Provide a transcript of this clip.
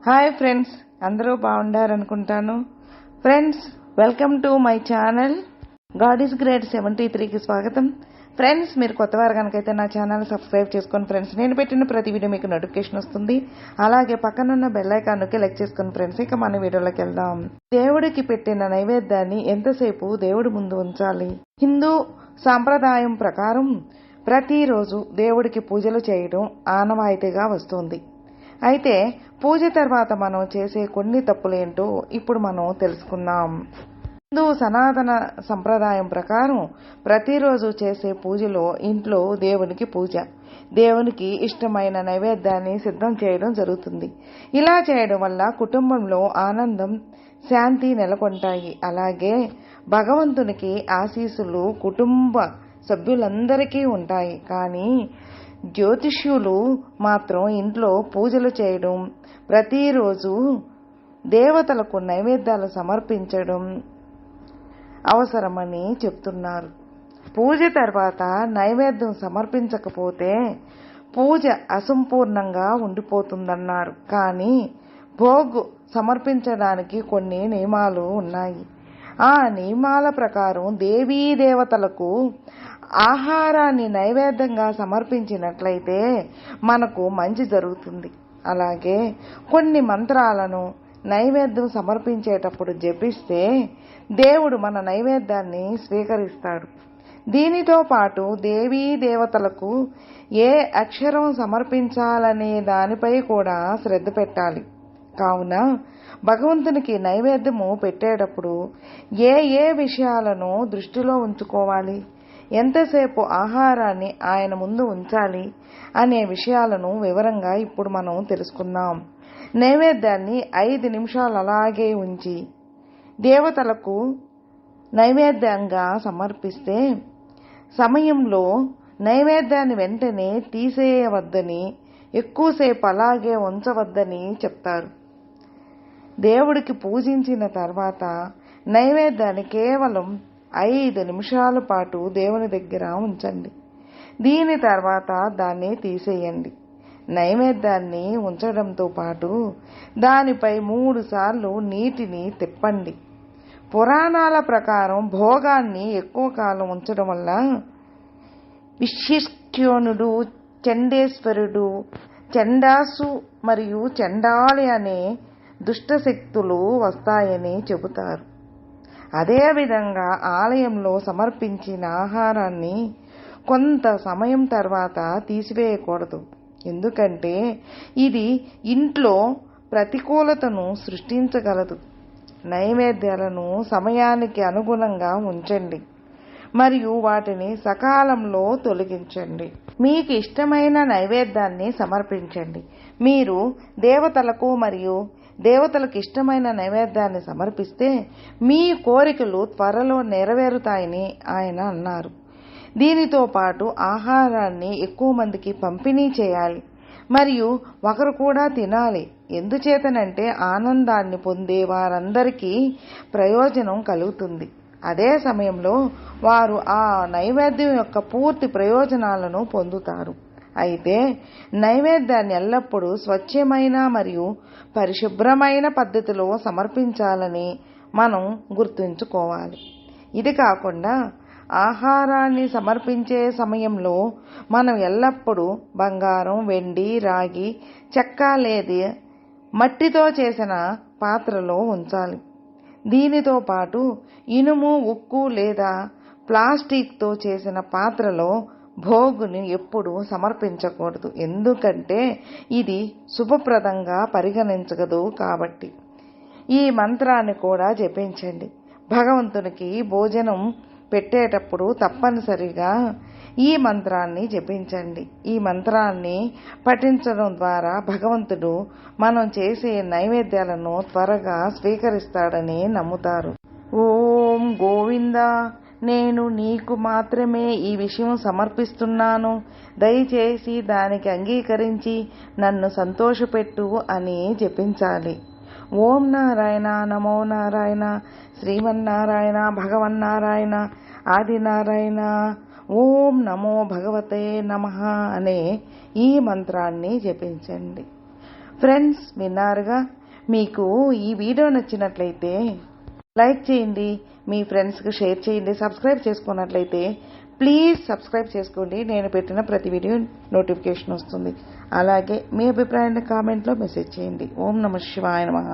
Hi friends, అందరూ బాగుండారనుకుంటాను. Friends, welcome to my channel God is great 73కి స్వాగతం. ఫ్రెండ్స్, మీరు కొత్తవారు కనుకైతే నా ఛానల్ సబ్స్క్రైబ్ చేసుకోండి ఫ్రెండ్స్. నేను పెట్టిన ప్రతి వీడియో మీకు నోటిఫికేషన్ వస్తుంది. అలాగే పక్కనున్న బెల్ ఐకాన్ నొక్కి లైక్ చేసుకోండి ఫ్రెండ్స్. ఇక మన వీడియోలోకి వెళ్దాం. దేవుడికి పెట్టిన నైవేద్యాన్ని ఎంతసేపు దేవుడి ముందు ఉంచాలి? హిందూ సాంప్రదాయం ప్రకారం ప్రతిరోజు దేవుడికి పూజలు చేయడం ఆనవాయితీగా వస్తుంది. అయితే పూజ తర్వాత మనం చేసే కొన్ని తప్పులేంటో ఇప్పుడు మనం తెలుసుకుందాం. హిందూ సనాతన సంప్రదాయం ప్రకారం ప్రతిరోజు చేసే పూజలో ఇంట్లో దేవునికి పూజ, దేవునికి ఇష్టమైన నైవేద్యాన్ని సిద్ధం చేయడం జరుగుతుంది. ఇలా చేయడం వల్ల కుటుంబంలో ఆనందం, శాంతి నెలకొంటాయి. అలాగే భగవంతునికి ఆశీస్సులు కుటుంబ సభ్యులందరికీ ఉంటాయి. కానీ జ్యోతిష్యులు మాత్రం ఇంట్లో పూజలు చేయడం, ప్రతిరోజు దేవతలకు నైవేద్యాలు సమర్పించడం అవసరమని చెప్తున్నారు. పూజ తర్వాత నైవేద్యం సమర్పించకపోతే పూజ అసంపూర్ణంగా ఉండిపోతుందన్నారు. కానీ భోగ్ సమర్పించడానికి కొన్ని నియమాలు ఉన్నాయి. ఆ నియమాల ప్రకారం దేవీ దేవతలకు ఆహారాన్ని నైవేద్యంగా సమర్పించినట్లయితే మనకు మంచి జరుగుతుంది. అలాగే కొన్ని మంత్రాలను నైవేద్యం సమర్పించేటప్పుడు జపిస్తే దేవుడు మన నైవేద్యాన్ని స్వీకరిస్తాడు. దీనితో పాటు దేవీ దేవతలకు ఏ అక్షరం సమర్పించాలనే దానిపై కూడా శ్రద్ధ పెట్టాలి. కావున భగవంతునికి నైవేద్యము పెట్టేటప్పుడు ఏ విషయాలను దృష్టిలో ఉంచుకోవాలి, ఎంతసేపు ఆహారాన్ని ఆయన ముందు ఉంచాలి అనే విషయాలను వివరంగా ఇప్పుడు మనం తెలుసుకుందాం. నైవేద్యాన్ని 5 నిమిషాలు అలాగే ఉంచి దేవతలకు నైవేద్యంగా సమర్పిస్తే సమయంలో నైవేద్యాన్ని వెంటనే తీసేయవద్దని, ఎక్కువసేపు అలాగే ఉంచవద్దని చెప్తారు. దేవుడికి పూజించిన తర్వాత నైవేద్యాన్ని కేవలం 5 నిమిషాల పాటు దేవుని దగ్గర ఉంచండి. దీని తర్వాత దాన్ని తీసేయండి. నైవేద్యాన్ని ఉంచడంతో పాటు దానిపై 3 సార్లు నీటిని తిప్పండి. పురాణాల ప్రకారం భోగాన్ని ఎక్కువ కాలం ఉంచడం వల్ల విశిష్ట్యోనుడు, చండేశ్వరుడు, చండాసు మరియు చండాలి అనే దుష్టశక్తులు వస్తాయని చెబుతారు. అదేవిధంగా ఆలయంలో సమర్పించిన ఆహారాన్ని కొంత సమయం తర్వాత తీసివేయకూడదు. ఎందుకంటే ఇది ఇంట్లో ప్రతికూలతను సృష్టించగలదు. నైవేద్యాలను సమయానికి అనుగుణంగా ఉంచండి మరియు వాటిని సకాలంలో తొలగించండి. మీకు ఇష్టమైన నైవేద్యాన్ని సమర్పించండి. మీరు దేవతలకు మరియు దేవతలకు ఇష్టమైన నైవేద్యాన్ని సమర్పిస్తే మీ కోరికలు త్వరలో నెరవేరుతాయని ఆయన అన్నారు. దీనితో పాటు ఆహారాన్ని ఎక్కువ మందికి పంపిణీ చేయాలి మరియు ఒకరు కూడా తినాలి. ఎందుచేతనంటే ఆనందాన్ని పొందే వారందరికీ ప్రయోజనం కలుగుతుంది. అదే సమయంలో వారు ఆ నైవేద్యం యొక్క పూర్తి ప్రయోజనాలను పొందుతారు. అయితే నైవేద్యాన్ని ఎల్లప్పుడూ స్వచ్ఛమైన మరియు పరిశుభ్రమైన పద్ధతిలో సమర్పించాలని మనం గుర్తుంచుకోవాలి. ఇది కాకుండా ఆహారాన్ని సమర్పించే సమయంలో మనం ఎల్లప్పుడూ బంగారం, వెండి, రాగి, చెక్క లేదా మట్టితో చేసిన పాత్రలో ఉంచాలి. దీనితో పాటు ఇనుము, ఉక్కు లేదా ప్లాస్టిక్తో చేసిన పాత్రలో భోగుని ఎప్పుడూ సమర్పించకూడదు. ఎందుకంటే ఇది శుభప్రదంగా పరిగణించగదు కాబట్టి. ఈ మంత్రాన్ని కూడా జపించండి. భగవంతునికి భోజనం పెట్టేటప్పుడు తప్పనిసరిగా ఈ మంత్రాన్ని జపించండి. ఈ మంత్రాన్ని పఠించడం ద్వారా భగవంతుడు మనం చేసే నైవేద్యాలను త్వరగా స్వీకరిస్తాడని నమ్ముతారు. ఓం గోవింద, నేను నీకు మాత్రమే ఈ విషయం సమర్పిస్తున్నాను. దయచేసి దానికి అంగీకరించి నన్ను సంతోషపెట్టు అని జపించాలి. ఓం నారాయణ, నమో నారాయణ, శ్రీమన్నారాయణ, భగవన్నారాయణ, ఆదినారాయణ, ఓం నమో భగవతే నమః అనే ఈ మంత్రాన్ని జపించండి. ఫ్రెండ్స్ విన్నారుగా, మీకు ఈ వీడియో నచ్చినట్లయితే లైక్ చేయండి, మీ ఫ్రెండ్స్కి షేర్ చేయండి. సబ్స్క్రైబ్ చేసుకున్నట్లయితే ప్లీజ్ సబ్స్క్రైబ్ చేసుకోండి. నేను పెట్టిన ప్రతి వీడియో నోటిఫికేషన్ వస్తుంది. అలాగే మీ అభిప్రాయాన్ని కామెంట్లో మెసేజ్ చేయండి. ఓం నమః శివాయ నమః.